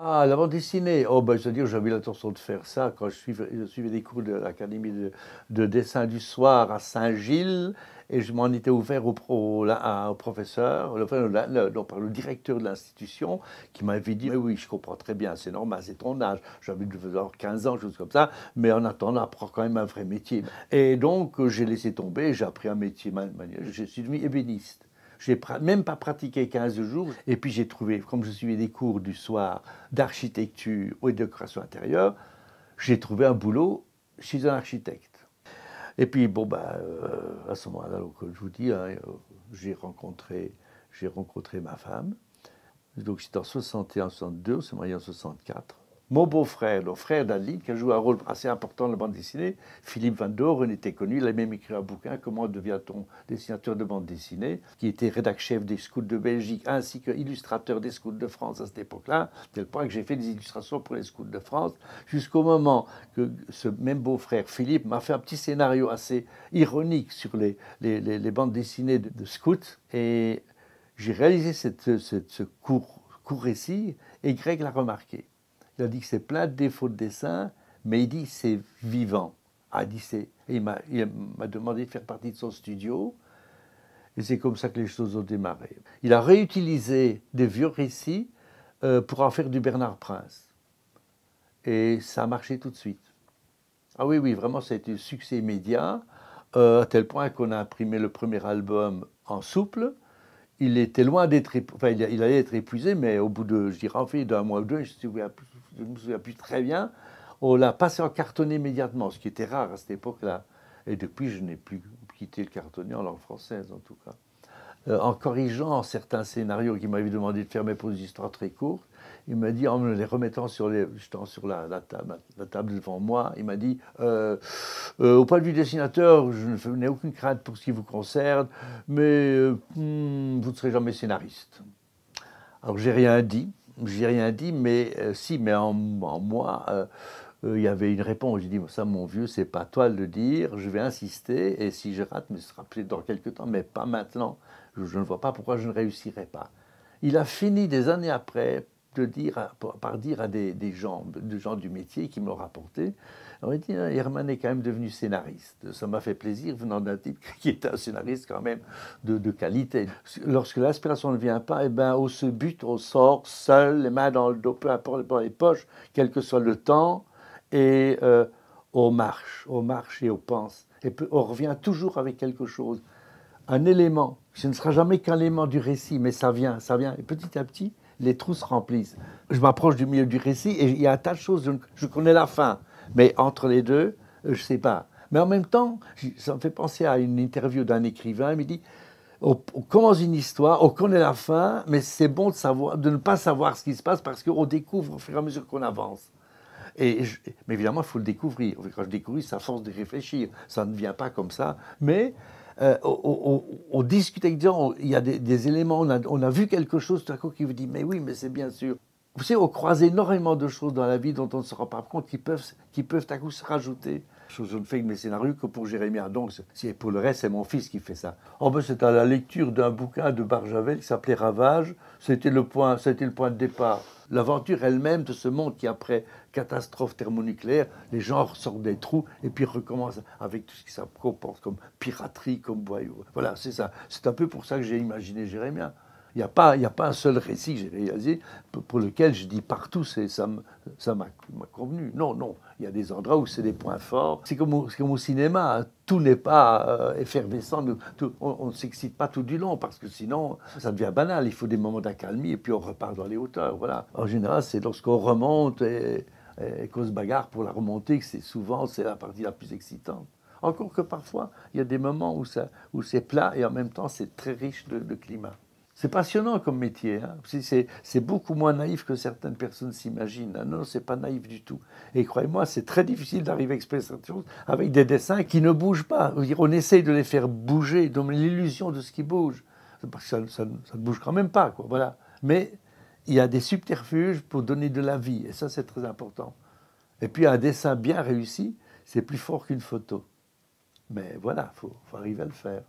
Ah, la bande dessinée. Oh, ben, c'est-à-dire, j'avais l'intention de faire ça quand je suivais des cours de l'Académie de dessin du soir à Saint-Gilles, et je m'en étais ouvert au professeur, enfin, non, le directeur de l'institution, qui m'avait dit, mais oui, je comprends très bien, c'est normal, c'est ton âge. J'avais 15 ans, chose comme ça, mais en attendant, apprends quand même un vrai métier. Et donc, j'ai laissé tomber, j'ai appris un métier manuel, je suis devenu ébéniste. J'ai même pas pratiqué 15 jours. Et puis j'ai trouvé, comme je suivais des cours du soir d'architecture et de décoration intérieure, j'ai trouvé un boulot chez un architecte. Et puis bon, ben, à ce moment-là, donc, je vous dis, hein, j'ai rencontré ma femme. Donc c'était en 61, 62, on s'est marié en 64. Mon beau-frère, le frère d'Adeline, qui a joué un rôle assez important dans la bande dessinée, Philippe Van Doren était connu, il a même écrit un bouquin, Comment devient-on dessinateur de bande dessinée, qui était rédac-chef des scouts de Belgique, ainsi qu'illustrateur des scouts de France à cette époque-là, tel point que j'ai fait des illustrations pour les scouts de France, jusqu'au moment que ce même beau-frère, Philippe, m'a fait un petit scénario assez ironique sur les bandes dessinées de scouts, et j'ai réalisé ce court récit, et Greg l'a remarqué. Il a dit que c'est plein de défauts de dessin, mais il dit c'est vivant. Ah, il m'a demandé de faire partie de son studio, et c'est comme ça que les choses ont démarré. Il a réutilisé des vieux récits pour en faire du Bernard Prince. Et ça a marché tout de suite. Ah oui, oui, vraiment, ça a été un succès immédiat, à tel point qu'on a imprimé le premier album en souple. Il était loin d'être, enfin, il allait être épuisé, mais au bout de, je dirais, en fait, d'un mois ou deux, je ne me souviens plus très bien, on l'a passé en cartonné immédiatement, ce qui était rare à cette époque-là. Et depuis, je n'ai plus quitté le cartonné en langue française, en tout cas. En corrigeant certains scénarios qu'il m'avait demandé de faire, mais pour des histoires très courtes, il m'a dit, en me les remettant sur la table devant moi, il m'a dit, au point de vue dessinateur, je n'ai aucune crainte pour ce qui vous concerne, mais vous ne serez jamais scénariste. Alors j'ai rien dit, mais si, mais en moi, il y avait une réponse. J'ai dit, ça mon vieux, c'est pas toi de le dire, je vais insister, et si je rate, mais ce sera peut-être dans quelques temps, mais pas maintenant. Je ne vois pas pourquoi je ne réussirai pas. Il a fini des années après par dire à des gens du métier qui me l'ont rapporté, on m'a dit, Herman est quand même devenu scénariste. Ça m'a fait plaisir venant d'un type qui était un scénariste quand même de qualité. Lorsque l'inspiration ne vient pas, eh ben, on se bute, on sort seul, les mains dans le dos, peu importe dans les poches, quel que soit le temps, et on marche et on pense. Et on revient toujours avec quelque chose, un élément. Ce ne sera jamais qu'un élément du récit, mais ça vient. Et petit à petit, les trous se remplissent. Je m'approche du milieu du récit et il y a un tas de choses, je connais la fin, mais entre les deux, je ne sais pas. Mais en même temps, ça me fait penser à une interview d'un écrivain, il me dit, on commence une histoire, on connaît la fin, mais c'est bon de ne pas savoir ce qui se passe parce qu'on découvre au fur et à mesure qu'on avance. Mais évidemment, il faut le découvrir. Quand je découvre, c'est à force de réfléchir. Ça ne vient pas comme ça. Mais on discute avec des gens, il y a des éléments, on a vu quelque chose, tout à coup, qui vous dit, mais oui, mais c'est bien sûr. Vous savez, on croise énormément de choses dans la vie dont on ne se rend pas compte, qui peuvent à coup se rajouter. Je ne fais que mes scénarios que pour Jérémie Ardon. Pour le reste, c'est mon fils qui fait ça. En fait, c'est à la lecture d'un bouquin de Barjavel qui s'appelait Ravage. C'était le point de départ. L'aventure elle-même de ce monde qui, après catastrophe thermonucléaire, les gens ressortent des trous et puis recommencent avec tout ce qui ça comporte comme piraterie, comme boyau. Voilà, c'est ça. C'est un peu pour ça que j'ai imaginé Jérémien. Il n'y a pas un seul récit que j'ai réalisé pour lequel je dis partout, ça m'a convenu. Non, non, il y a des endroits où c'est des points forts. C'est comme au cinéma, hein. Tout n'est pas effervescent, on ne s'excite pas tout du long, parce que sinon, ça devient banal. Il faut des moments d'accalmie et puis on repart dans les hauteurs. Voilà. En général, c'est lorsqu'on remonte et qu'on se bagarre pour la remontée que c'est la partie la plus excitante. Encore que parfois, il y a des moments où c'est plat et en même temps, c'est très riche de climat. C'est passionnant comme métier, hein. C'est beaucoup moins naïf que certaines personnes s'imaginent. Non, c'est pas naïf du tout. Et croyez-moi, c'est très difficile d'arriver à exprimer cette chose avec des dessins qui ne bougent pas. On essaye de les faire bouger, donner l'illusion de ce qui bouge. Parce que ça ne bouge quand même pas, quoi. Voilà. Mais il y a des subterfuges pour donner de la vie. Et ça, c'est très important. Et puis, un dessin bien réussi, c'est plus fort qu'une photo. Mais voilà, faut arriver à le faire.